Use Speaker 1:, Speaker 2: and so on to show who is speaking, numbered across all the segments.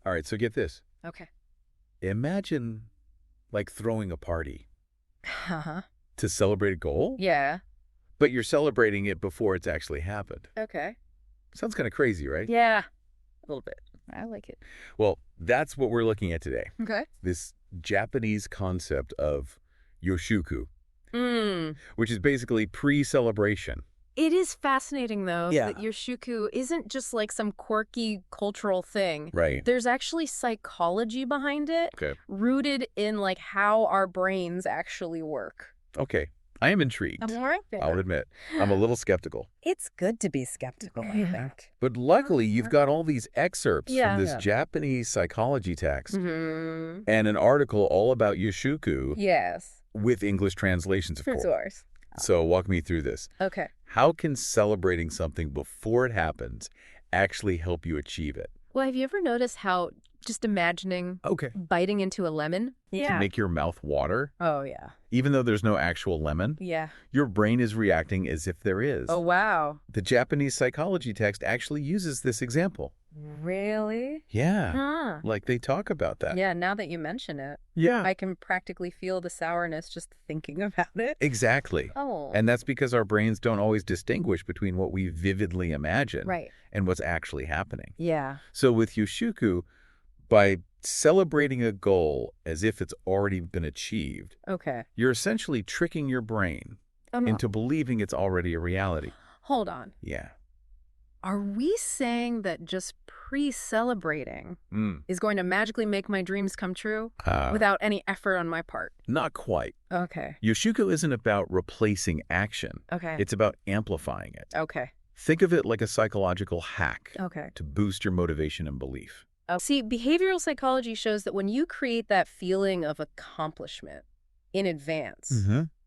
Speaker 1: All right, so get this.
Speaker 2: Okay.
Speaker 1: Imagine like throwing a party
Speaker 2: Uh-huh.
Speaker 1: to celebrate a goal,
Speaker 2: Yeah.
Speaker 1: but you're celebrating it before it's actually happened.
Speaker 2: Okay.
Speaker 1: Sounds kind of crazy, right?
Speaker 2: Yeah. A little bit. I like it.
Speaker 1: Well, that's what we're looking at today.
Speaker 2: Okay.
Speaker 1: This Japanese concept of Yoshiku,
Speaker 2: Mm.
Speaker 1: which is basically pre-celebration.
Speaker 2: It is fascinating, though,
Speaker 1: Yeah.
Speaker 2: that Yoshiku isn't just like some quirky cultural thing.
Speaker 1: Right.
Speaker 2: There's actually psychology behind it,
Speaker 1: Okay.
Speaker 2: rooted in like how our brains actually work.
Speaker 1: Okay. I am intrigued.
Speaker 2: I'm right there.
Speaker 1: I'll admit. I'm a little skeptical.
Speaker 3: It's good to be skeptical, I think.
Speaker 1: But luckily, you've got all these excerpts
Speaker 2: Yeah.
Speaker 1: from this
Speaker 3: Yeah.
Speaker 1: Japanese psychology text
Speaker 2: Mm-hmm.
Speaker 1: and an article all about Yoshiku
Speaker 2: Yes.
Speaker 1: with English translations, of
Speaker 2: For
Speaker 1: course.
Speaker 2: yours.
Speaker 1: So walk me through this.
Speaker 2: Okay.
Speaker 1: How can celebrating something before it happens actually help you achieve it?
Speaker 2: Well, have you ever noticed how just imagining
Speaker 1: Okay.
Speaker 2: biting into a lemon?
Speaker 3: Yeah.
Speaker 1: Make your mouth water,
Speaker 2: Oh, yeah.
Speaker 1: even though there's no actual lemon?
Speaker 2: Yeah.
Speaker 1: Your brain is reacting as if there is.
Speaker 2: Oh, wow.
Speaker 1: The Japanese psychology text actually uses this example.
Speaker 3: Really?
Speaker 1: Yeah.
Speaker 2: Huh.
Speaker 1: Like they talk about that.
Speaker 2: Yeah, now that you mention it,
Speaker 1: Yeah.
Speaker 2: I can practically feel the sourness just thinking about it.
Speaker 1: Exactly.
Speaker 2: Oh.
Speaker 1: And that's because our brains don't always distinguish between what we vividly imagine
Speaker 2: Right.
Speaker 1: and what's actually happening.
Speaker 2: Yeah.
Speaker 1: So with Yoshiku, by celebrating a goal as if it's already been achieved,
Speaker 2: Okay.
Speaker 1: you're essentially tricking your brain into believing it's already a reality.
Speaker 2: Hold on.
Speaker 1: Yeah.
Speaker 2: Are we saying that just pre-celebrating
Speaker 1: Mm.
Speaker 2: is going to magically make my dreams come true
Speaker 1: Uh,
Speaker 2: without any effort on my part?
Speaker 1: Not quite.
Speaker 2: Okay.
Speaker 1: Yoshiku isn't about replacing action.
Speaker 2: Okay.
Speaker 1: It's about amplifying it.
Speaker 2: Okay.
Speaker 1: Think of it like a psychological hack
Speaker 2: Okay.
Speaker 1: to boost your motivation and belief.
Speaker 2: See, behavioral psychology shows that when you create that feeling of accomplishment in advance,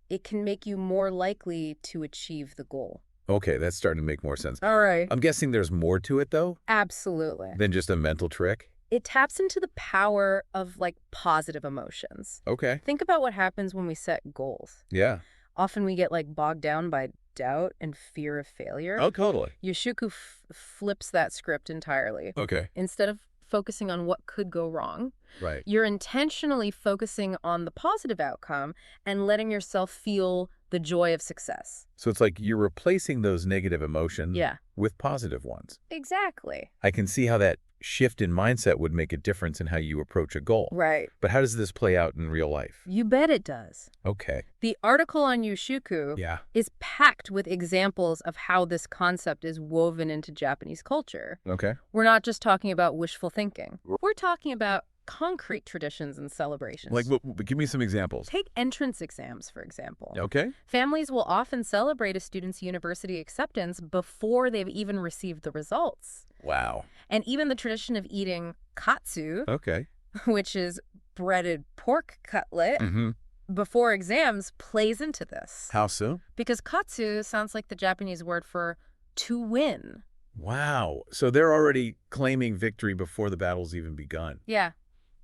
Speaker 2: it can make you more likely to achieve the goal.
Speaker 1: Okay, that's starting to make more sense.
Speaker 2: All right.
Speaker 1: I'm guessing there's more to it, though,
Speaker 2: Absolutely.
Speaker 1: than just a mental trick?
Speaker 2: It taps into the power of like positive emotions.
Speaker 1: Okay.
Speaker 2: Think about what happens when we set goals.
Speaker 1: Yeah.
Speaker 2: Often we get like bogged down by doubt and fear of failure.
Speaker 1: Oh, totally.
Speaker 2: Yoshiku flips that script entirely.
Speaker 1: Okay.
Speaker 2: Instead of focusing on what could go wrong,
Speaker 1: Right.
Speaker 2: you're intentionally focusing on the positive outcome and letting yourself feel the joy of success.
Speaker 1: So it's like you're replacing those negative emotions
Speaker 2: Yeah.
Speaker 1: with positive ones.
Speaker 2: Exactly.
Speaker 1: I can see how that shift in mindset would make a difference in how you approach a goal.
Speaker 2: Right.
Speaker 1: But how does this play out in real life?
Speaker 2: You bet it does.
Speaker 1: Okay.
Speaker 2: The article on Yoshiku
Speaker 1: Yeah.
Speaker 2: is packed with examples of how this concept is woven into Japanese culture.
Speaker 1: Okay.
Speaker 2: We're not just talking about wishful thinking. We're talking about concrete traditions and celebrations.
Speaker 1: Like, give me some examples.
Speaker 2: Take entrance exams, for example.
Speaker 1: Okay.
Speaker 2: Families will often celebrate a student's university acceptance before they've even received the results.
Speaker 1: Wow.
Speaker 2: And even the tradition of eating katsu,
Speaker 1: Okay.
Speaker 2: which is breaded pork cutlet,
Speaker 1: Mm-hmm.
Speaker 2: before exams plays into this.
Speaker 1: How so?
Speaker 2: Because katsu sounds like the Japanese word for to win.
Speaker 1: Wow. So they're already claiming victory before the battle's even begun.
Speaker 2: Yeah,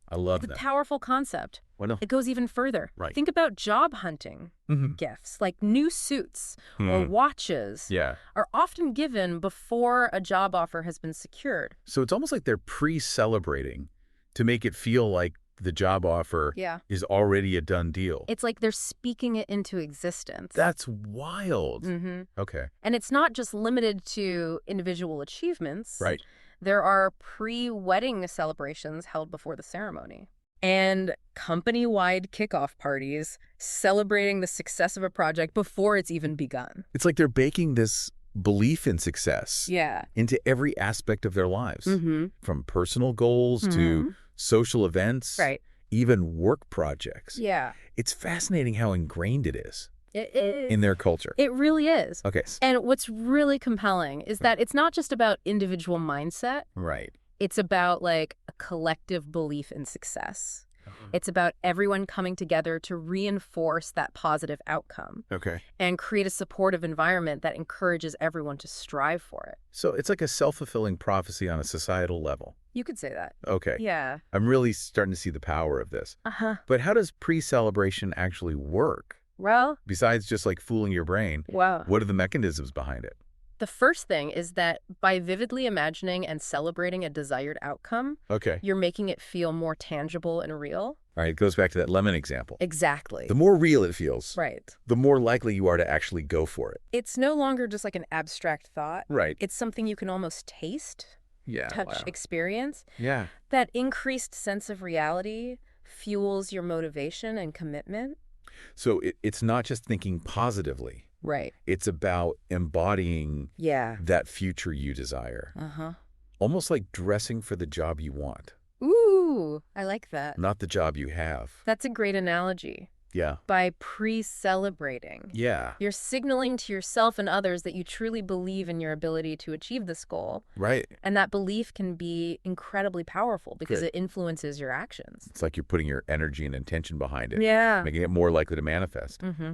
Speaker 1: I love
Speaker 2: it's a
Speaker 1: that.
Speaker 2: powerful concept.
Speaker 1: Well, no.
Speaker 2: It goes even further.
Speaker 1: Right.
Speaker 2: Think about job hunting
Speaker 1: Mm-hmm.
Speaker 2: gifts, like new suits or watches
Speaker 1: Yeah.
Speaker 2: are often given before a job offer has been secured.
Speaker 1: So it's almost like they're pre-celebrating to make it feel like the job offer
Speaker 2: Yeah.
Speaker 1: is already a done deal.
Speaker 2: It's like they're speaking it into existence.
Speaker 1: That's wild.
Speaker 2: Mm-hmm.
Speaker 1: Okay.
Speaker 2: And it's not just limited to individual achievements.
Speaker 1: Right.
Speaker 2: There are pre-wedding celebrations held before the ceremony. And company-wide kickoff parties celebrating the success of a project before it's even begun.
Speaker 1: It's like they're baking this belief in success
Speaker 2: Yeah.
Speaker 1: into every aspect of their lives,
Speaker 2: Mm-hmm.
Speaker 1: from personal goals to social events,
Speaker 2: Right.
Speaker 1: even work projects.
Speaker 2: Yeah.
Speaker 1: It's fascinating how ingrained it is
Speaker 2: It
Speaker 1: in their culture.
Speaker 2: It really is.
Speaker 1: Okay.
Speaker 2: And what's really compelling is that it's not just about individual mindset.
Speaker 1: Right.
Speaker 2: It's about like a collective belief in success. It's about everyone coming together to reinforce that positive outcome
Speaker 1: Okay.
Speaker 2: and create a supportive environment that encourages everyone to strive for it.
Speaker 1: So it's like a self-fulfilling prophecy on a societal level.
Speaker 2: You could say that.
Speaker 1: Okay.
Speaker 2: Yeah.
Speaker 1: I'm really starting to see the power of this.
Speaker 2: Uh-huh.
Speaker 1: But how does pre-celebration actually work?
Speaker 2: Well,
Speaker 1: Besides just like fooling your brain,
Speaker 2: wow.
Speaker 1: what are the mechanisms behind it?
Speaker 2: The first thing is that by vividly imagining and celebrating a desired outcome,
Speaker 1: Okay.
Speaker 2: you're making it feel more tangible and real.
Speaker 1: All right, it goes back to that lemon example.
Speaker 2: Exactly.
Speaker 1: The more real it feels,
Speaker 2: Right.
Speaker 1: the more likely you are to actually go for it.
Speaker 2: It's no longer just like an abstract thought.
Speaker 1: Right.
Speaker 2: It's something you can almost taste,
Speaker 1: Yeah.
Speaker 2: touch,
Speaker 1: Wow.
Speaker 2: experience.
Speaker 1: Yeah.
Speaker 2: That increased sense of reality fuels your motivation and commitment.
Speaker 1: So it's not just thinking positively.
Speaker 2: Right.
Speaker 1: It's about embodying
Speaker 2: Yeah.
Speaker 1: that future you desire.
Speaker 2: Uh-huh.
Speaker 1: Almost like dressing for the job you want,
Speaker 2: Ooh, I like that.
Speaker 1: not the job you have.
Speaker 2: That's a great analogy.
Speaker 1: Yeah.
Speaker 2: By pre-celebrating,
Speaker 1: Yeah.
Speaker 2: you're signaling to yourself and others that you truly believe in your ability to achieve this goal.
Speaker 1: Right.
Speaker 2: And that belief can be incredibly powerful because
Speaker 1: Good.
Speaker 2: it influences your actions.
Speaker 1: It's like you're putting your energy and intention behind it,
Speaker 2: Yeah.
Speaker 1: making it more likely to manifest.
Speaker 2: Mm-hmm.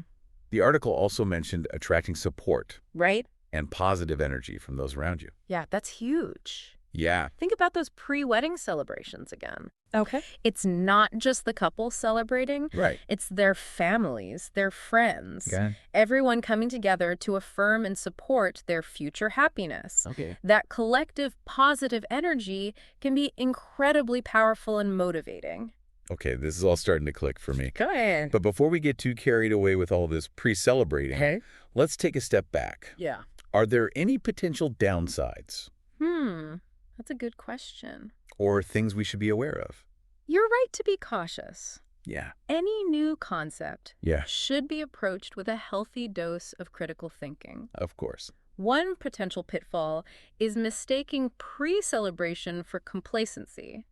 Speaker 1: The article also mentioned attracting support
Speaker 2: Right?
Speaker 1: and positive energy from those around you.
Speaker 2: Yeah, that's huge.
Speaker 1: Yeah.
Speaker 2: Think about those pre-wedding celebrations again.
Speaker 3: Okay.
Speaker 2: It's not just the couple celebrating.
Speaker 1: Right.
Speaker 2: It's their families, their friends,
Speaker 1: Okay.
Speaker 2: everyone coming together to affirm and support their future happiness.
Speaker 1: Okay.
Speaker 2: That collective positive energy can be incredibly powerful and motivating.
Speaker 1: Okay, this is all starting to click for me.
Speaker 3: Go ahead.
Speaker 1: But before we get too carried away with all this pre-celebrating,
Speaker 3: Okay.
Speaker 1: let's take a step back.
Speaker 2: Yeah.
Speaker 1: Are there any potential downsides
Speaker 2: That's a good question.
Speaker 1: or things we should be aware of?
Speaker 2: You're right to be cautious.
Speaker 1: Yeah.
Speaker 2: Any new concept
Speaker 1: Yeah,
Speaker 2: should be approached with a healthy dose of critical thinking.
Speaker 1: of course.
Speaker 2: One potential pitfall is mistaking pre-celebration for complacency.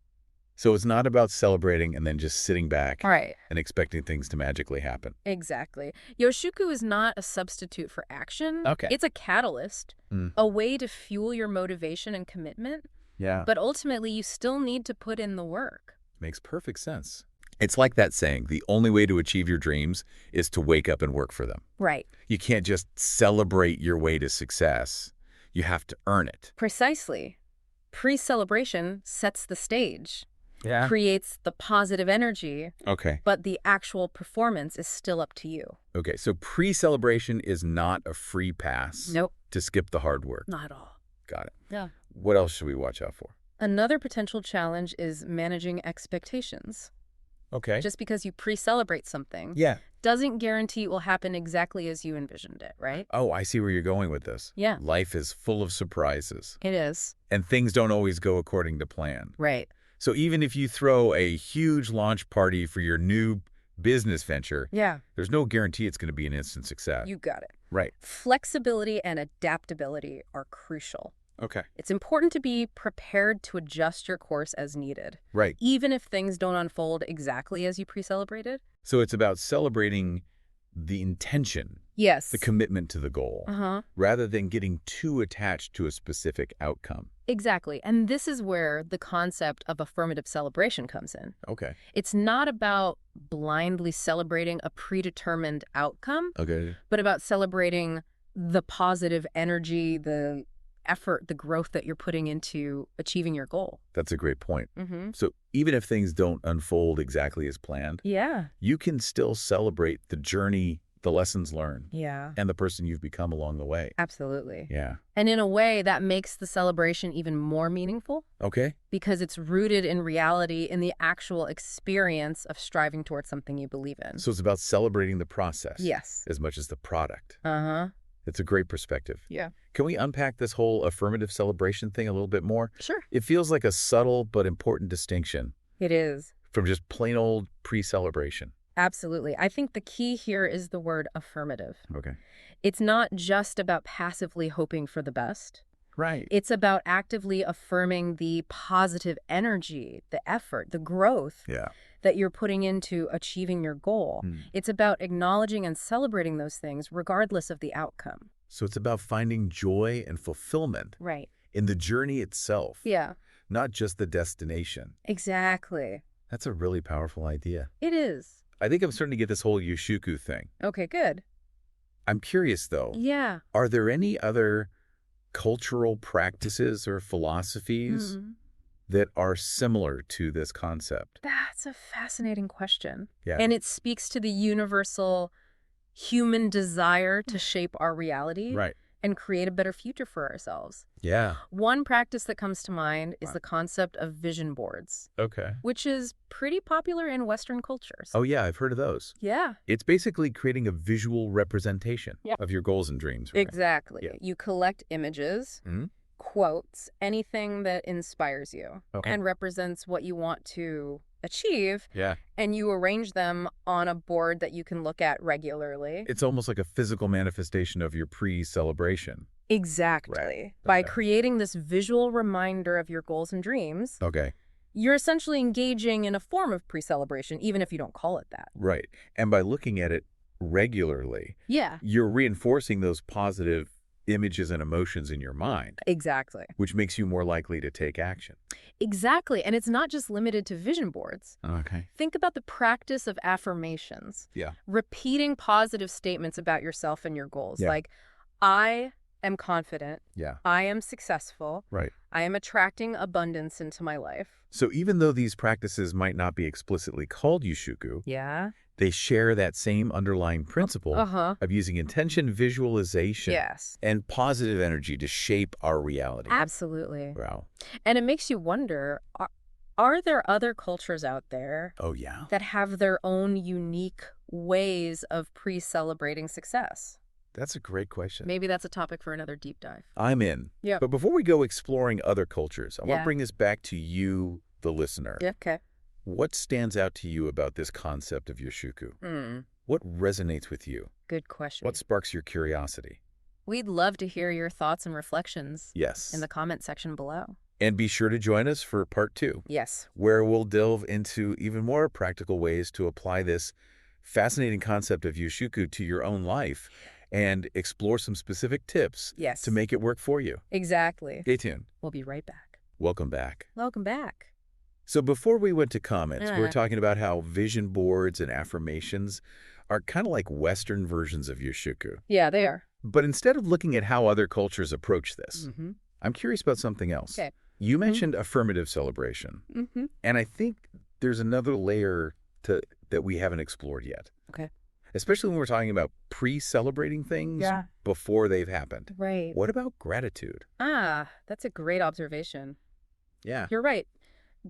Speaker 1: So it's not about celebrating and then just sitting back
Speaker 2: Right.
Speaker 1: and expecting things to magically happen.
Speaker 2: Exactly. Yoshiku is not a substitute for action.
Speaker 1: Okay.
Speaker 2: It's a catalyst,
Speaker 1: Mm.
Speaker 2: a way to fuel your motivation and commitment.
Speaker 1: Yeah.
Speaker 2: But ultimately, you still need to put in the work.
Speaker 1: Makes perfect sense. It's like that saying, the only way to achieve your dreams is to wake up and work for them.
Speaker 2: Right.
Speaker 1: You can't just celebrate your way to success. You have to earn it.
Speaker 2: Precisely. Pre-celebration sets the stage,
Speaker 1: Yeah.
Speaker 2: creates the positive energy,
Speaker 1: Okay.
Speaker 2: but the actual performance is still up to you.
Speaker 1: Okay, so pre-celebration is not a free pass
Speaker 2: Nope.
Speaker 1: to skip the hard work.
Speaker 2: Not at all.
Speaker 1: Got it.
Speaker 2: Yeah.
Speaker 1: What else should we watch out for?
Speaker 2: Another potential challenge is managing expectations.
Speaker 1: Okay.
Speaker 2: Just because you pre-celebrate something
Speaker 1: Yeah.
Speaker 2: doesn't guarantee it will happen exactly as you envisioned it, right?
Speaker 1: Oh, I see where you're going with this.
Speaker 2: Yeah.
Speaker 1: Life is full of surprises,
Speaker 2: It is.
Speaker 1: and things don't always go according to plan.
Speaker 2: Right.
Speaker 1: So even if you throw a huge launch party for your new business venture,
Speaker 2: Yeah.
Speaker 1: there's no guarantee it's going to be an instant success.
Speaker 2: You got it.
Speaker 1: Right.
Speaker 2: Flexibility and adaptability are crucial.
Speaker 1: Okay.
Speaker 2: It's important to be prepared to adjust your course as needed,
Speaker 1: Right.
Speaker 2: even if things don't unfold exactly as you pre-celebrated.
Speaker 1: So it's about celebrating the intention,
Speaker 2: Yes.
Speaker 1: the commitment to the goal,
Speaker 2: Uh-huh.
Speaker 1: rather than getting too attached to a specific outcome.
Speaker 2: Exactly. And this is where the concept of affirmative celebration comes in.
Speaker 1: Okay.
Speaker 2: It's not about blindly celebrating a predetermined outcome,
Speaker 1: Okay.
Speaker 2: but about celebrating the positive energy, the effort, the growth that you're putting into achieving your goal.
Speaker 1: That's a great point.
Speaker 2: Mm-hmm.
Speaker 1: So even if things don't unfold exactly as planned,
Speaker 2: Yeah.
Speaker 1: you can still celebrate the journey, the lessons learned,
Speaker 3: Yeah.
Speaker 1: and the person you've become along the way.
Speaker 2: Absolutely.
Speaker 1: Yeah.
Speaker 2: And in a way, that makes the celebration even more meaningful
Speaker 1: Okay.
Speaker 2: because it's rooted in reality, in the actual experience of striving towards something you believe in.
Speaker 1: So it's about celebrating the process
Speaker 2: Yes.
Speaker 1: as much as the product.
Speaker 2: Uh-huh.
Speaker 1: It's a great perspective.
Speaker 2: Yeah.
Speaker 1: Can we unpack this whole affirmative celebration thing a little bit more?
Speaker 2: Sure.
Speaker 1: It feels like a subtle but important distinction
Speaker 2: It is.
Speaker 1: from just plain old pre-celebration.
Speaker 2: Absolutely. I think the key here is the word affirmative.
Speaker 1: Okay.
Speaker 2: It's not just about passively hoping for the best.
Speaker 1: Right.
Speaker 2: It's about actively affirming the positive energy, the effort, the growth
Speaker 1: Yeah.
Speaker 2: that you're putting into achieving your goal. It's about acknowledging and celebrating those things regardless of the outcome.
Speaker 1: So it's about finding joy and fulfillment
Speaker 2: Right.
Speaker 1: in the journey itself,
Speaker 2: Yeah,
Speaker 1: not just the destination.
Speaker 2: exactly.
Speaker 1: That's a really powerful idea.
Speaker 2: It is.
Speaker 1: I think I'm starting to get this whole Yoshiku thing.
Speaker 2: Okay, good.
Speaker 1: I'm curious, though.
Speaker 2: Yeah.
Speaker 1: Are there any other cultural practices or philosophies
Speaker 2: Mhm.
Speaker 1: that are similar to this concept?
Speaker 2: That's a fascinating question.
Speaker 1: Yeah.
Speaker 2: And it speaks to the universal human desire to shape our reality.
Speaker 1: Right.
Speaker 2: and create a better future for ourselves.
Speaker 1: Yeah.
Speaker 2: One practice that comes to mind is the concept of vision boards,
Speaker 1: Okay.
Speaker 2: which is pretty popular in Western cultures.
Speaker 1: Oh, yeah, I've heard of those.
Speaker 2: Yeah.
Speaker 1: It's basically creating a visual representation of your goals and dreams, right?
Speaker 2: Exactly.
Speaker 1: Yeah.
Speaker 2: You collect images, quotes, anything that inspires you and represents what you want to achieve.
Speaker 1: Yeah.
Speaker 2: And you arrange them on a board that you can look at regularly.
Speaker 1: It's almost like a physical manifestation of your pre-celebration.
Speaker 2: Exactly.
Speaker 1: Right.
Speaker 2: By
Speaker 1: Okay.
Speaker 2: creating this visual reminder of your goals and dreams,
Speaker 1: Okay.
Speaker 2: you're essentially engaging in a form of pre-celebration, even if you don't call it that.
Speaker 1: Right. And by looking at it regularly,
Speaker 2: Yeah.
Speaker 1: you're reinforcing those positive images and emotions in your mind,
Speaker 2: Exactly.
Speaker 1: which makes you more likely to take action.
Speaker 2: Exactly. And it's not just limited to vision boards.
Speaker 1: Okay.
Speaker 2: Think about the practice of affirmations.
Speaker 1: Yeah.
Speaker 2: Repeating positive statements about yourself and your goals.
Speaker 1: Yeah.
Speaker 2: Like, I am confident.
Speaker 1: Yeah.
Speaker 2: I am successful.
Speaker 1: Right.
Speaker 2: I am attracting abundance into my life.
Speaker 1: So even though these practices might not be explicitly called Yoshiku,
Speaker 2: Yeah.
Speaker 1: they share that same underlying principle of using intention, visualization,
Speaker 2: Yes.
Speaker 1: and positive energy to shape our reality.
Speaker 2: Absolutely.
Speaker 1: Wow.
Speaker 2: And it makes you wonder, are there other cultures out there
Speaker 1: Oh, yeah?
Speaker 2: that have their own unique ways of pre-celebrating success?
Speaker 1: That's a great question.
Speaker 2: Maybe that's a topic for another deep dive.
Speaker 1: I'm in.
Speaker 2: Yeah.
Speaker 1: But before we go exploring other cultures, I want
Speaker 2: Yeah.
Speaker 1: to bring this back to you, the listener.
Speaker 2: Yeah, okay.
Speaker 1: What stands out to you about this concept of Yoshiku? What resonates with you?
Speaker 2: Good question.
Speaker 1: What sparks your curiosity?
Speaker 2: We'd love to hear your thoughts and reflections
Speaker 1: Yes.
Speaker 2: in the comment section below.
Speaker 1: And be sure to join us for part 2,
Speaker 2: Yes.
Speaker 1: where we'll delve into even more practical ways to apply this fascinating concept of Yoshiku to your own life and explore some specific tips
Speaker 2: Yes.
Speaker 1: to make it work for you.
Speaker 2: Exactly.
Speaker 1: Stay tuned.
Speaker 2: We'll be right back.
Speaker 1: Welcome back.
Speaker 2: Welcome back.
Speaker 1: So before we went to comments, we were
Speaker 2: Uh.
Speaker 1: talking about how vision boards and affirmations are kind of like Western versions of Yoshiku.
Speaker 2: Yeah, they are.
Speaker 1: But instead of looking at how other cultures approach this, I'm curious about something else.
Speaker 2: Okay.
Speaker 1: You mentioned affirmative celebration, and I think there's another layer that we haven't explored yet.
Speaker 2: Okay.
Speaker 1: Especially when we're talking about pre-celebrating things before they've happened.
Speaker 2: Right.
Speaker 1: What about gratitude?
Speaker 2: That's a great observation.
Speaker 1: Yeah.
Speaker 2: You're right.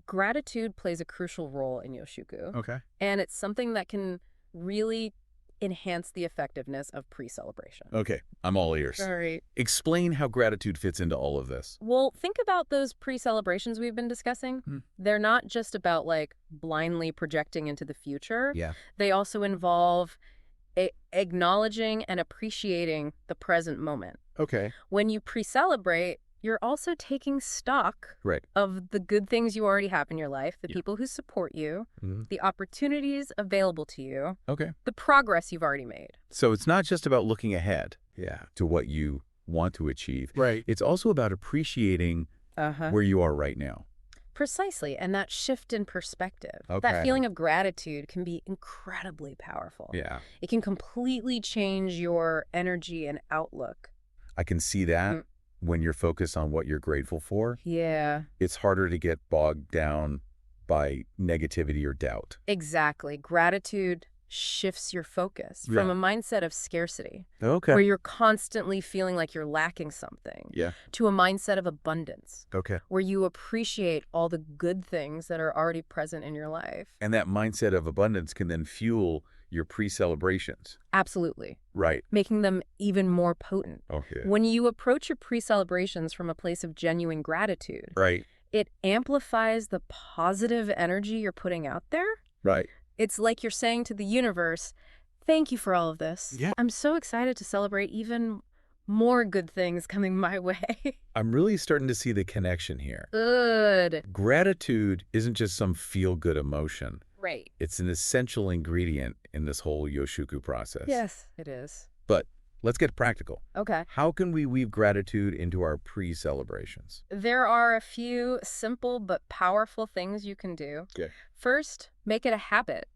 Speaker 2: Gratitude plays a crucial role in Yoshiku.
Speaker 1: Okay.
Speaker 2: And it's something that can really enhance the effectiveness of pre-celebration.
Speaker 1: Okay. I'm all ears.
Speaker 2: All right.
Speaker 1: Explain how gratitude fits into all of this.
Speaker 2: Well, think about those pre-celebrations we've been discussing. They're not just about like blindly projecting into the future.
Speaker 1: Yeah.
Speaker 2: They also involve acknowledging and appreciating the present moment.
Speaker 1: Okay.
Speaker 2: When you pre-celebrate, you're also taking stock
Speaker 1: Right.
Speaker 2: of the good things you already have in your life, the people who support you, the opportunities available to you,
Speaker 1: Okay.
Speaker 2: the progress you've already made.
Speaker 1: So it's not just about looking ahead to what you want to achieve.
Speaker 4: Right.
Speaker 1: It's also about appreciating where you are right now.
Speaker 2: Precisely. And that shift in perspective,
Speaker 1: Okay.
Speaker 2: that feeling of gratitude can be incredibly powerful.
Speaker 1: Yeah.
Speaker 2: It can completely change your energy and outlook.
Speaker 1: I can see that when you're focused on what you're grateful for.
Speaker 2: Yeah.
Speaker 1: It's harder to get bogged down by negativity or doubt.
Speaker 2: Exactly. Gratitude shifts your focus from a mindset of scarcity,
Speaker 1: Okay.
Speaker 2: where you're constantly feeling like you're lacking something,
Speaker 1: Yeah.
Speaker 2: to a mindset of abundance,
Speaker 1: Okay.
Speaker 2: where you appreciate all the good things that are already present in your life.
Speaker 1: And that mindset of abundance can then fuel your pre-celebrations.
Speaker 2: Absolutely.
Speaker 1: Right.
Speaker 2: Making them even more potent.
Speaker 1: Okay.
Speaker 2: When you approach your pre-celebrations from a place of genuine gratitude,
Speaker 1: Right.
Speaker 2: it amplifies the positive energy you're putting out there.
Speaker 1: Right.
Speaker 2: It's like you're saying to the universe, thank you for all of this.
Speaker 1: Yeah.
Speaker 2: I'm so excited to celebrate even more good things coming my way.
Speaker 1: I'm really starting to see the connection here.
Speaker 2: Good.
Speaker 1: Gratitude isn't just some feel-good emotion.
Speaker 2: Right.
Speaker 1: It's an essential ingredient in this whole Yoshiku process.
Speaker 2: Yes, it is.
Speaker 1: But let's get practical.
Speaker 2: Okay.
Speaker 1: How can we weave gratitude into our pre-celebrations?
Speaker 2: There are a few simple but powerful things you can do.
Speaker 1: Okay.
Speaker 2: First, make it a habit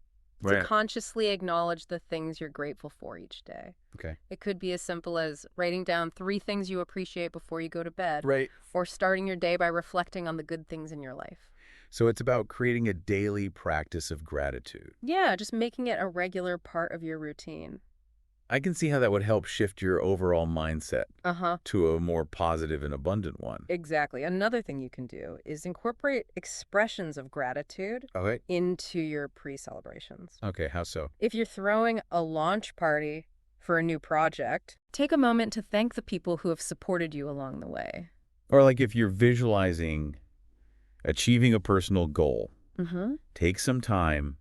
Speaker 1: Right.
Speaker 2: to consciously acknowledge the things you're grateful for each day.
Speaker 1: Okay.
Speaker 2: It could be as simple as writing down 3 things you appreciate before you go to bed,
Speaker 1: Right.
Speaker 2: or starting your day by reflecting on the good things in your life.
Speaker 1: So it's about creating a daily practice of gratitude.
Speaker 2: Yeah, just making it a regular part of your routine.
Speaker 1: I can see how that would help shift your overall mindset
Speaker 2: Uh-huh.
Speaker 1: to a more positive and abundant one.
Speaker 2: Exactly. Another thing you can do is incorporate expressions of gratitude
Speaker 1: Okay.
Speaker 2: into your pre-celebrations.
Speaker 1: Okay, how so?
Speaker 2: If you're throwing a launch party for a new project, take a moment to thank the people who have supported you along the way.
Speaker 1: Or like if you're visualizing achieving a personal goal,
Speaker 2: Mm-hmm.
Speaker 1: take some time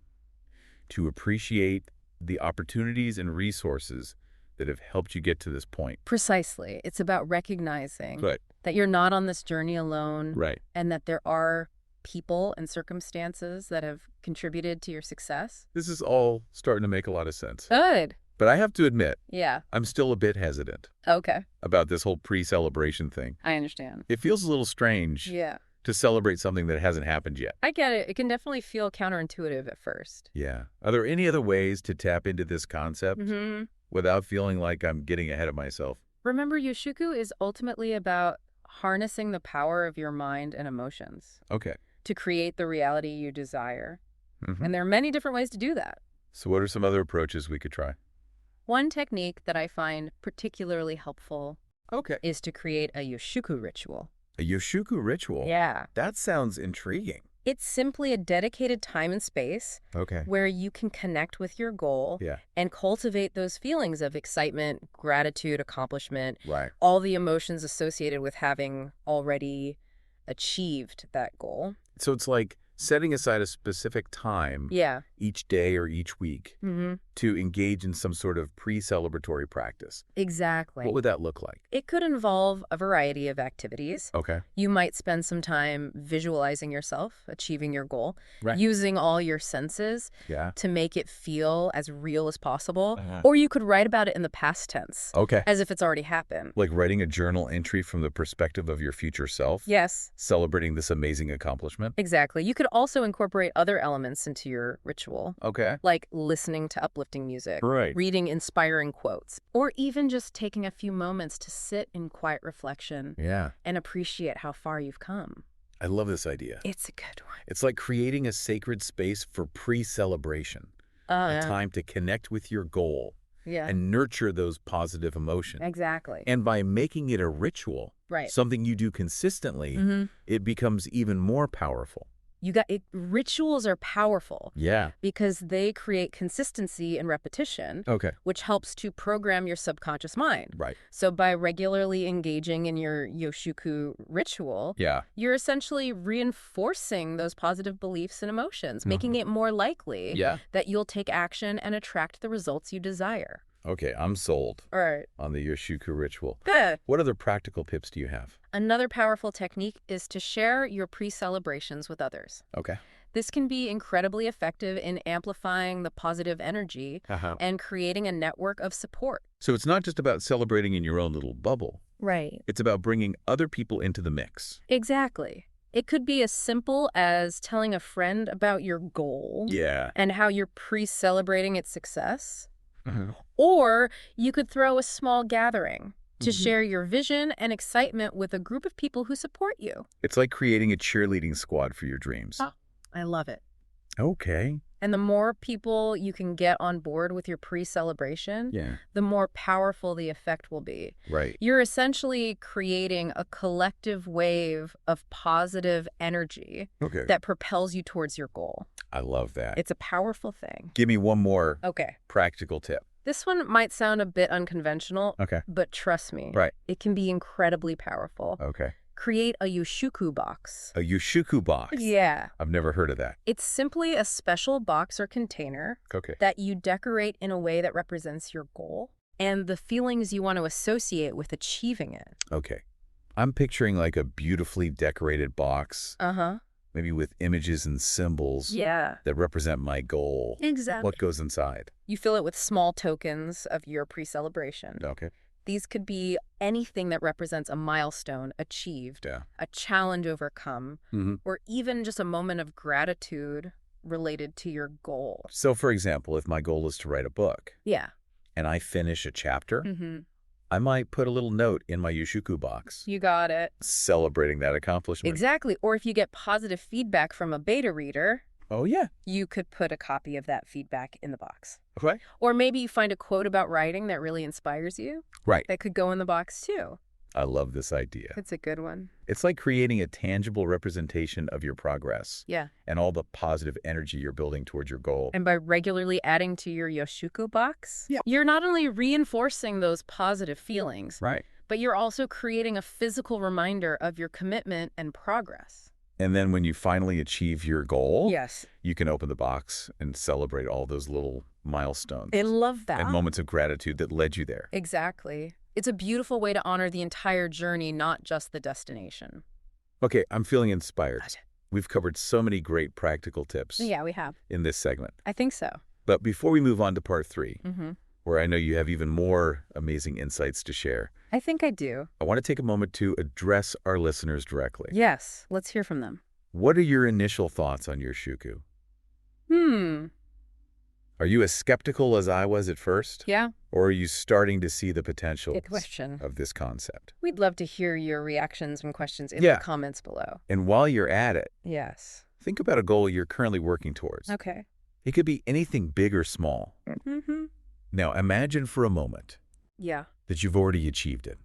Speaker 1: to appreciate the opportunities and resources that have helped you get to this point.
Speaker 2: Precisely. It's about recognizing
Speaker 1: Good.
Speaker 2: that you're not on this journey alone
Speaker 1: Right.
Speaker 2: and that there are people and circumstances that have contributed to your success.
Speaker 1: This is all starting to make a lot of sense.
Speaker 2: Good.
Speaker 1: But I have to admit,
Speaker 2: Yeah.
Speaker 1: I'm still a bit hesitant
Speaker 2: Okay.
Speaker 1: about this whole pre-celebration thing.
Speaker 2: I understand.
Speaker 1: It feels a little strange
Speaker 2: Yeah.
Speaker 1: to celebrate something that hasn't happened yet.
Speaker 2: I get it. It can definitely feel counterintuitive at first.
Speaker 1: Yeah. Are there any other ways to tap into this concept
Speaker 2: Mm-hmm.
Speaker 1: without feeling like I'm getting ahead of myself?
Speaker 2: Remember, Yoshiku is ultimately about harnessing the power of your mind and emotions
Speaker 1: Okay.
Speaker 2: to create the reality you desire.
Speaker 1: Mhm.
Speaker 2: And there are many different ways to do that.
Speaker 1: So what are some other approaches we could try?
Speaker 2: One technique that I find particularly helpful
Speaker 1: Okay.
Speaker 2: is to create a Yoshiku ritual.
Speaker 1: A Yoshiku ritual?
Speaker 2: Yeah.
Speaker 1: That sounds intriguing.
Speaker 2: It's simply a dedicated time and space
Speaker 1: Okay.
Speaker 2: where you can connect with your goal
Speaker 1: Yeah.
Speaker 2: and cultivate those feelings of excitement, gratitude, accomplishment,
Speaker 1: Right.
Speaker 2: all the emotions associated with having already achieved that goal.
Speaker 1: So it's like setting aside a specific time
Speaker 2: Yeah.
Speaker 1: each day or each week
Speaker 2: Mm-hmm.
Speaker 1: to engage in some sort of pre-celebratory practice.
Speaker 2: Exactly.
Speaker 1: What would that look like?
Speaker 2: It could involve a variety of activities.
Speaker 1: Okay.
Speaker 2: You might spend some time visualizing yourself achieving your goal,
Speaker 1: Right.
Speaker 2: using all your senses
Speaker 1: Yeah.
Speaker 2: to make it feel as real as possible.
Speaker 1: Uh-huh.
Speaker 2: Or you could write about it in the past tense,
Speaker 1: Okay.
Speaker 2: as if it's already happened.
Speaker 1: Like writing a journal entry from the perspective of your future self?
Speaker 2: Yes,
Speaker 1: Celebrating this amazing accomplishment?
Speaker 2: exactly. You could also incorporate other elements into your ritual,
Speaker 1: Okay.
Speaker 2: like listening to uplifting music,
Speaker 1: Right.
Speaker 2: reading inspiring quotes, or even just taking a few moments to sit in quiet reflection
Speaker 1: Yeah.
Speaker 2: and appreciate how far you've come.
Speaker 1: I love this idea.
Speaker 2: It's a good one.
Speaker 1: It's like creating a sacred space for pre-celebration, a
Speaker 2: Yeah.
Speaker 1: time to connect with your goal
Speaker 2: Yeah,
Speaker 1: and nurture those positive emotions.
Speaker 2: exactly.
Speaker 1: And by making it a ritual,
Speaker 2: Right.
Speaker 1: something you do consistently,
Speaker 2: Mm-hmm.
Speaker 1: it becomes even more powerful.
Speaker 2: You got it. Rituals are powerful
Speaker 1: Yeah.
Speaker 2: because they create consistency and repetition,
Speaker 1: Okay.
Speaker 2: which helps to program your subconscious mind.
Speaker 1: Right.
Speaker 2: So by regularly engaging in your Yoshiku ritual,
Speaker 1: Yeah.
Speaker 2: you're essentially reinforcing those positive beliefs and emotions, making it more likely
Speaker 1: Yeah.
Speaker 2: that you'll take action and attract the results you desire.
Speaker 1: Okay, I'm sold
Speaker 2: All right.
Speaker 1: on the Yoshiku ritual.
Speaker 2: Good.
Speaker 1: What other practical tips do you have?
Speaker 2: Another powerful technique is to share your pre-celebrations with others.
Speaker 1: Okay.
Speaker 2: This can be incredibly effective in amplifying the positive energy
Speaker 1: Uh-huh.
Speaker 2: and creating a network of support.
Speaker 1: So it's not just about celebrating in your own little bubble.
Speaker 2: Right.
Speaker 1: It's about bringing other people into the mix.
Speaker 2: Exactly. It could be as simple as telling a friend about your goal
Speaker 1: Yeah.
Speaker 2: and how you're pre-celebrating its success.
Speaker 1: Uh-huh.
Speaker 2: Or you could throw a small gathering to
Speaker 1: Mhm.
Speaker 2: share your vision and excitement with a group of people who support you.
Speaker 1: It's like creating a cheerleading squad for your dreams.
Speaker 2: Oh. I love it.
Speaker 1: Okay.
Speaker 2: And the more people you can get on board with your pre-celebration,
Speaker 1: Yeah.
Speaker 2: the more powerful the effect will be.
Speaker 1: Right.
Speaker 2: You're essentially creating a collective wave of positive energy
Speaker 1: Okay.
Speaker 2: that propels you towards your goal.
Speaker 1: I love that.
Speaker 2: It's a powerful thing.
Speaker 1: Give me one more
Speaker 2: Okay.
Speaker 1: practical tip.
Speaker 2: This one might sound a bit unconventional,
Speaker 1: Okay.
Speaker 2: but trust me,
Speaker 1: Right.
Speaker 2: it can be incredibly powerful.
Speaker 1: Okay.
Speaker 2: Create a Yoshiku box.
Speaker 1: A Yoshiku box.
Speaker 2: Yeah.
Speaker 1: I've never heard of that.
Speaker 2: It's simply a special box or container
Speaker 1: Okay.
Speaker 2: that you decorate in a way that represents your goal and the feelings you want to associate with achieving it.
Speaker 1: Okay. I'm picturing like a beautifully decorated box,
Speaker 2: Uh-huh.
Speaker 1: maybe with images and symbols
Speaker 2: Yeah.
Speaker 1: that represent my goal.
Speaker 2: Exactly.
Speaker 1: What goes inside?
Speaker 2: You fill it with small tokens of your pre-celebration.
Speaker 1: Okay.
Speaker 2: These could be anything that represents a milestone achieved,
Speaker 1: Yeah.
Speaker 2: a challenge overcome,
Speaker 1: Mm-hmm.
Speaker 2: or even just a moment of gratitude related to your goal.
Speaker 1: So, for example, if my goal is to write a book
Speaker 2: Yeah.
Speaker 1: and I finish a chapter,
Speaker 2: Mm-hmm.
Speaker 1: I might put a little note in my Yoshiku box
Speaker 2: You got it.
Speaker 1: celebrating that accomplishment.
Speaker 2: Exactly. Or if you get positive feedback from a beta reader,
Speaker 1: Oh, yeah.
Speaker 2: You could put a copy of that feedback in the box.
Speaker 1: Okay.
Speaker 2: Or maybe you find a quote about writing that really inspires you.
Speaker 1: Right.
Speaker 2: That could go in the box too.
Speaker 1: I love this idea.
Speaker 2: It's a good one.
Speaker 1: It's like creating a tangible representation of your progress
Speaker 2: Yeah.
Speaker 1: and all the positive energy you're building towards your goal.
Speaker 2: And by regularly adding to your Yoshiku box,
Speaker 1: Yeah.
Speaker 2: you're not only reinforcing those positive feelings,
Speaker 1: Right.
Speaker 2: but you're also creating a physical reminder of your commitment and progress.
Speaker 1: And then when you finally achieve your goal,
Speaker 2: Yes.
Speaker 1: you can open the box and celebrate all those little milestones
Speaker 2: I love that.
Speaker 1: and moments of gratitude that led you there.
Speaker 2: Exactly. It's a beautiful way to honor the entire journey, not just the destination.
Speaker 1: Okay, I'm feeling inspired.
Speaker 2: Gotcha.
Speaker 1: We've covered so many great practical tips
Speaker 2: Yeah, we have.
Speaker 1: in this segment.
Speaker 2: I think so.
Speaker 1: But before we move on to part 3,
Speaker 2: Mm-hmm.
Speaker 1: where I know you have even more amazing insights to share,
Speaker 2: I think I do.
Speaker 1: I want to take a moment to address our listeners directly.
Speaker 2: Yes. Let's hear from them.
Speaker 1: What are your initial thoughts on Yoshiku? Are you as skeptical as I was at first?
Speaker 2: Yeah.
Speaker 1: Or are you starting to see the potential
Speaker 2: Good question.
Speaker 1: of this concept?
Speaker 2: We'd love to hear your reactions and questions in
Speaker 1: Yeah.
Speaker 2: the comments below.
Speaker 1: And while you're at it,
Speaker 2: Yes.
Speaker 1: think about a goal you're currently working towards.
Speaker 2: Okay.
Speaker 1: It could be anything big or small.
Speaker 2: Mm-hmm.
Speaker 1: Now, imagine for a moment
Speaker 2: Yeah.
Speaker 1: that you've already achieved it.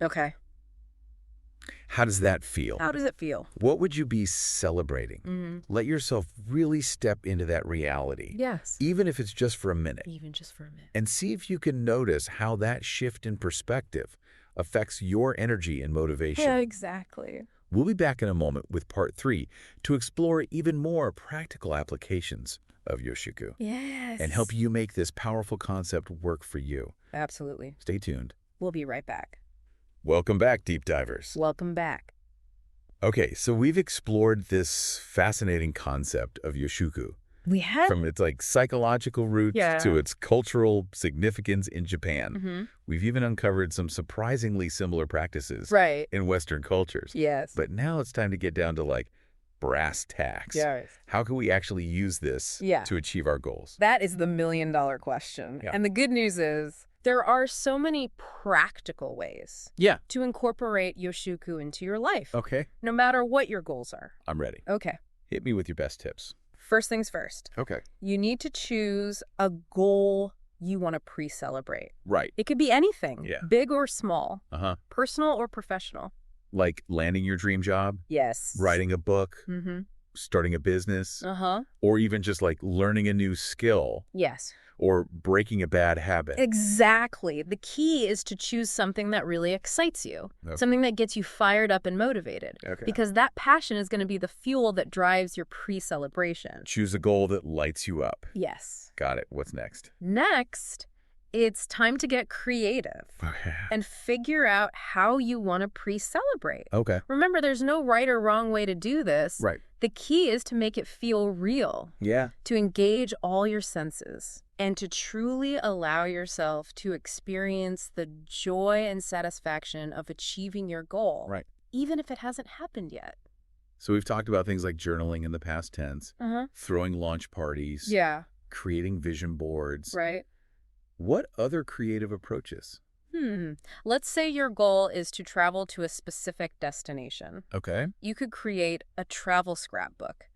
Speaker 2: Okay.
Speaker 1: How does that feel?
Speaker 2: How does it feel?
Speaker 1: What would you be celebrating?
Speaker 2: Mm-hmm.
Speaker 1: Let yourself really step into that reality,
Speaker 2: Yes.
Speaker 1: even if it's just for a minute,
Speaker 2: Even just for a minute.
Speaker 1: and see if you can notice how that shift in perspective affects your energy and motivation.
Speaker 2: Yeah, exactly.
Speaker 1: We'll be back in a moment with part 3 to explore even more practical applications of Yoshiku
Speaker 2: Yes.
Speaker 1: and help you make this powerful concept work for you.
Speaker 2: Absolutely.
Speaker 1: Stay tuned.
Speaker 2: We'll be right back.
Speaker 1: Welcome back, Deep Divers.
Speaker 2: Welcome back.
Speaker 1: Okay, so we've explored this fascinating concept of Yoshiku,
Speaker 3: We had
Speaker 1: from its psychological roots
Speaker 2: Yeah.
Speaker 1: to its cultural significance in Japan.
Speaker 2: Mm-hmm.
Speaker 1: We've even uncovered some surprisingly similar practices
Speaker 2: Right.
Speaker 1: in Western cultures.
Speaker 2: Yes.
Speaker 1: But now it's time to get down to brass tacks.
Speaker 2: Yes.
Speaker 1: How can we actually use this
Speaker 2: Yeah.
Speaker 1: to achieve our goals?
Speaker 2: That is the million-dollar question.
Speaker 1: Yeah.
Speaker 2: And the good news is there are so many practical ways
Speaker 1: Yeah.
Speaker 2: to incorporate Yoshiku into your life,
Speaker 1: Okay.
Speaker 2: no matter what your goals are.
Speaker 1: I'm ready.
Speaker 2: Okay.
Speaker 1: Hit me with your best tips.
Speaker 2: First things first.
Speaker 1: Okay.
Speaker 2: You need to choose a goal you want to pre-celebrate.
Speaker 1: Right.
Speaker 2: It could be anything,
Speaker 1: Yeah.
Speaker 2: big or small,
Speaker 1: Uh-huh.
Speaker 2: personal or professional.
Speaker 1: Like landing your dream job,
Speaker 2: Yes.
Speaker 1: writing a book,
Speaker 2: Mm-hmm.
Speaker 1: starting a business,
Speaker 2: Uh-huh.
Speaker 1: or even just learning a new skill
Speaker 2: Yes.
Speaker 1: or breaking a bad habit.
Speaker 2: Exactly. The key is to choose something that really excites you,
Speaker 1: Okay.
Speaker 2: something that gets you fired up and motivated,
Speaker 1: Okay.
Speaker 2: because that passion is going to be the fuel that drives your pre-celebration.
Speaker 1: Choose a goal that lights you up.
Speaker 2: Yes.
Speaker 1: Got it. What's next?
Speaker 2: Next, it's time to get creative
Speaker 1: Okay.
Speaker 2: and figure out how you want to pre-celebrate.
Speaker 1: Okay.
Speaker 2: Remember, there's no right or wrong way to do this.
Speaker 1: Right.
Speaker 2: The key is to make it feel real,
Speaker 1: Yeah.
Speaker 2: to engage all your senses, and to truly allow yourself to experience the joy and satisfaction of achieving your goal,
Speaker 1: Right.
Speaker 2: even if it hasn't happened yet.
Speaker 1: So we've talked about things like journaling in the past tense,
Speaker 2: Uh-huh.
Speaker 1: throwing launch parties,
Speaker 2: Yeah,
Speaker 1: creating vision boards.
Speaker 2: right.
Speaker 1: What other creative approaches?
Speaker 2: Let's say your goal is to travel to a specific destination.
Speaker 1: Okay.
Speaker 2: You could create a travel scrapbook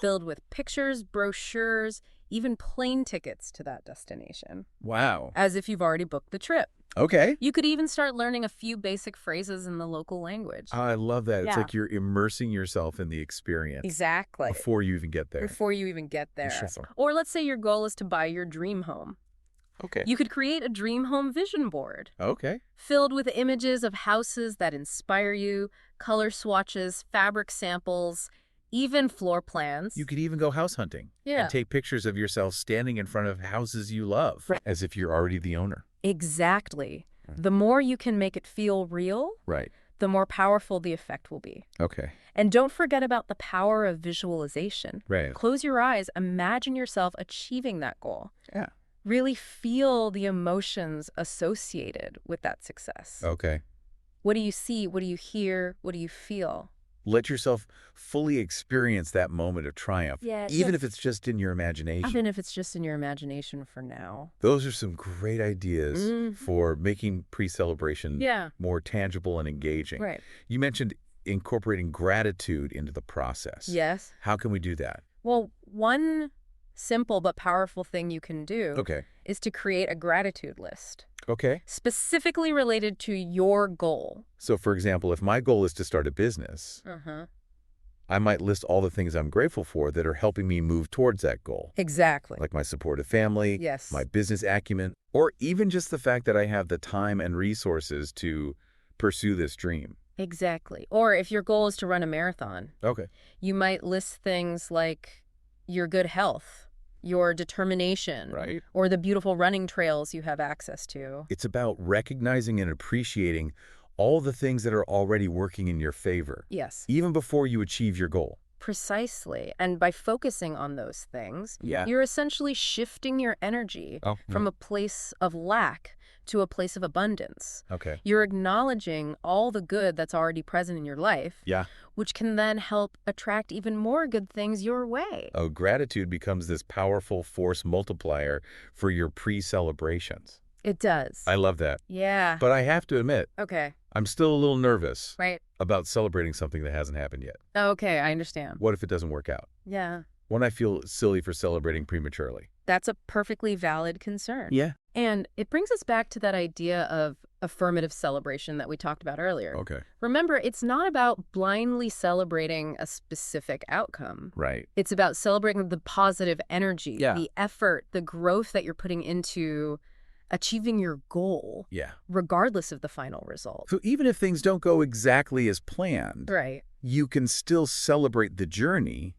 Speaker 2: filled with pictures, brochures, even plane tickets to that destination,
Speaker 1: Wow.
Speaker 2: as if you've already booked the trip.
Speaker 1: Okay.
Speaker 2: You could even start learning a few basic phrases in the local language.
Speaker 1: I love that. It's
Speaker 2: Yeah.
Speaker 1: like you're immersing yourself in the experience
Speaker 2: Exactly.
Speaker 1: before you even get there.
Speaker 2: Before you even get there.
Speaker 1: Interesting.
Speaker 2: Or let's say your goal is to buy your dream home.
Speaker 1: Okay.
Speaker 2: You could create a dream home vision board
Speaker 1: Okay.
Speaker 2: filled with images of houses that inspire you, color swatches, fabric samples, even floor plans.
Speaker 1: You could even go house hunting
Speaker 2: Yeah.
Speaker 1: and take pictures of yourself standing in front of houses you love,
Speaker 2: Right.
Speaker 1: as if you're already the owner.
Speaker 2: Exactly. The more you can make it feel real,
Speaker 1: Right.
Speaker 2: the more powerful the effect will be.
Speaker 1: Okay.
Speaker 2: And don't forget about the power of visualization.
Speaker 1: Right.
Speaker 2: Close your eyes, imagine yourself achieving that goal.
Speaker 1: Yeah.
Speaker 2: Really feel the emotions associated with that success.
Speaker 1: Okay.
Speaker 2: What do you see? What do you hear? What do you feel?
Speaker 1: Let yourself fully experience that moment of triumph,
Speaker 2: Yeah,
Speaker 1: even
Speaker 2: yeah.
Speaker 1: if it's just in your imagination.
Speaker 2: Even if it's just in your imagination for now.
Speaker 1: Those are some great ideas
Speaker 2: Mhm.
Speaker 1: for making pre-celebration
Speaker 2: Yeah.
Speaker 1: more tangible and engaging.
Speaker 2: Right.
Speaker 1: You mentioned incorporating gratitude into the process.
Speaker 2: Yes.
Speaker 1: How can we do that?
Speaker 2: Well, One simple but powerful thing you can do
Speaker 1: Okay.
Speaker 2: is to create a gratitude list,
Speaker 1: Okay.
Speaker 2: specifically related to your goal.
Speaker 1: So, for example, if my goal is to start a business, I might list all the things I'm grateful for that are helping me move towards that goal,
Speaker 2: Exactly.
Speaker 1: like my supportive family,
Speaker 2: Yes.
Speaker 1: my business acumen, or even just the fact that I have the time and resources to pursue this dream.
Speaker 2: Exactly. Or if your goal is to run a marathon,
Speaker 1: Okay.
Speaker 2: you might list things like your good health, your determination,
Speaker 1: Right.
Speaker 2: or the beautiful running trails you have access to.
Speaker 1: It's about recognizing and appreciating all the things that are already working in your favor,
Speaker 2: Yes,
Speaker 1: even before you achieve your goal.
Speaker 2: precisely. And by focusing on those things,
Speaker 1: Yeah.
Speaker 2: you're essentially shifting your energy
Speaker 1: Oh,
Speaker 2: from a place of lack to a place of abundance.
Speaker 1: Okay.
Speaker 2: You're acknowledging all the good that's already present in your life,
Speaker 1: Yeah.
Speaker 2: which can then help attract even more good things your way.
Speaker 1: Oh, gratitude becomes this powerful force multiplier for your pre-celebrations.
Speaker 2: It does.
Speaker 1: I love that.
Speaker 2: Yeah.
Speaker 1: But I have to admit,
Speaker 2: Okay.
Speaker 1: I'm still a little nervous
Speaker 2: Right.
Speaker 1: about celebrating something that hasn't happened yet.
Speaker 2: Okay, I understand.
Speaker 1: What if it doesn't work out?
Speaker 2: Yeah.
Speaker 1: When I feel silly for celebrating prematurely.
Speaker 2: That's a perfectly valid concern.
Speaker 1: Yeah.
Speaker 2: And it brings us back to that idea of affirmative celebration that we talked about earlier.
Speaker 1: Okay.
Speaker 2: Remember, it's not about blindly celebrating a specific outcome.
Speaker 1: Right.
Speaker 2: It's about celebrating the positive energy,
Speaker 1: Yeah.
Speaker 2: the effort, the growth that you're putting into achieving your goal,
Speaker 1: Yeah.
Speaker 2: regardless of the final result.
Speaker 1: So even if things don't go exactly as planned,
Speaker 2: Right.
Speaker 1: you can still celebrate the journey,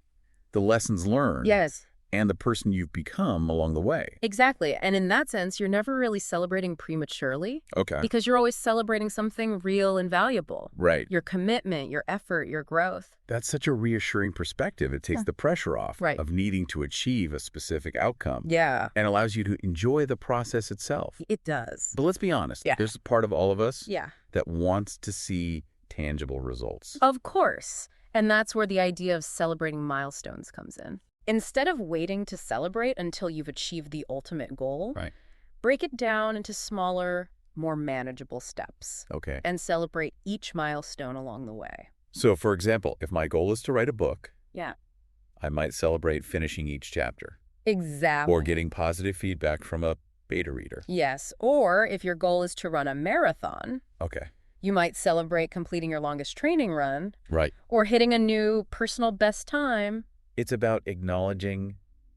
Speaker 1: the lessons learned,
Speaker 2: Yes,
Speaker 1: and the person you've become along the way.
Speaker 2: exactly. And in that sense, you're never really celebrating prematurely
Speaker 1: Okay.
Speaker 2: because you're always celebrating something real and valuable.
Speaker 1: Right.
Speaker 2: Your commitment, your effort, your growth.
Speaker 1: That's such a reassuring perspective. It takes the pressure off
Speaker 2: Right.
Speaker 1: of needing to achieve a specific outcome
Speaker 2: Yeah,
Speaker 1: and allows you to enjoy the process itself.
Speaker 2: it does.
Speaker 1: But let's be honest.
Speaker 2: Yeah.
Speaker 1: There's a part of all of us
Speaker 2: Yeah,
Speaker 1: that wants to see tangible results.
Speaker 2: of course. And that's where the idea of celebrating milestones comes in. Instead of waiting to celebrate until you've achieved the ultimate goal,
Speaker 1: Right.
Speaker 2: break it down into smaller, more manageable steps
Speaker 1: Okay.
Speaker 2: and celebrate each milestone along the way.
Speaker 1: So, for example, if my goal is to write a book,
Speaker 2: Yeah,
Speaker 1: I might celebrate finishing each chapter
Speaker 2: exactly.
Speaker 1: or getting positive feedback from a beta reader.
Speaker 2: Yes, or if your goal is to run a marathon,
Speaker 1: Okay.
Speaker 2: you might celebrate completing your longest training run
Speaker 1: Right.
Speaker 2: or hitting a new personal best time.
Speaker 1: It's about acknowledging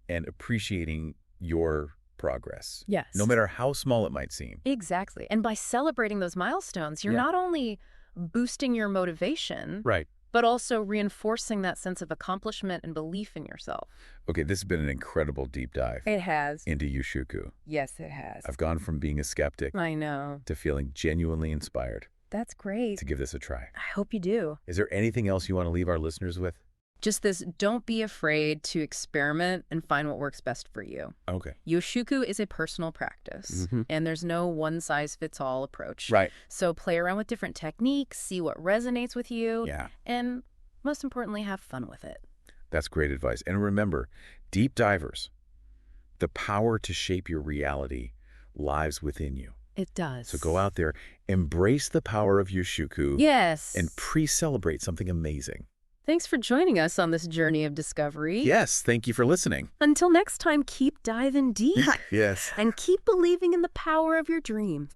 Speaker 1: and appreciating your progress,
Speaker 2: Yes.
Speaker 1: no matter how small it might seem.
Speaker 2: Exactly. And by celebrating those milestones, you're
Speaker 1: Yeah.
Speaker 2: not only boosting your motivation,
Speaker 1: Right.
Speaker 2: but also reinforcing that sense of accomplishment and belief in yourself.
Speaker 1: Okay, this has been an incredible deep dive
Speaker 2: It has.
Speaker 1: into Yoshiku.
Speaker 2: Yes, it has.
Speaker 1: I've gone from being a skeptic
Speaker 2: I know.
Speaker 1: to feeling genuinely inspired
Speaker 2: That's great.
Speaker 1: to give this a try.
Speaker 2: I hope you do.
Speaker 1: Is there anything else you want to leave our listeners with?
Speaker 2: Just this, don't be afraid to experiment and find what works best for you.
Speaker 1: Okay.
Speaker 2: Yoshiku is a personal practice,
Speaker 1: Mhm.
Speaker 2: and there's no one-size-fits-all approach.
Speaker 1: Right.
Speaker 2: So play around with different techniques, see what resonates with you,
Speaker 1: Yeah,
Speaker 2: and most importantly, have fun with it.
Speaker 1: that's great advice. And remember, deep divers, the power to shape your reality lies within you.
Speaker 2: It does.
Speaker 1: So go out there, embrace the power of Yoshiku,
Speaker 2: Yes.
Speaker 1: and pre-celebrate something amazing.
Speaker 2: Thanks for joining us on this journey of discovery.
Speaker 1: Yes, thank you for listening.
Speaker 2: Until next time, keep diving deep
Speaker 1: Yes.
Speaker 2: and keep believing in the power of your dream.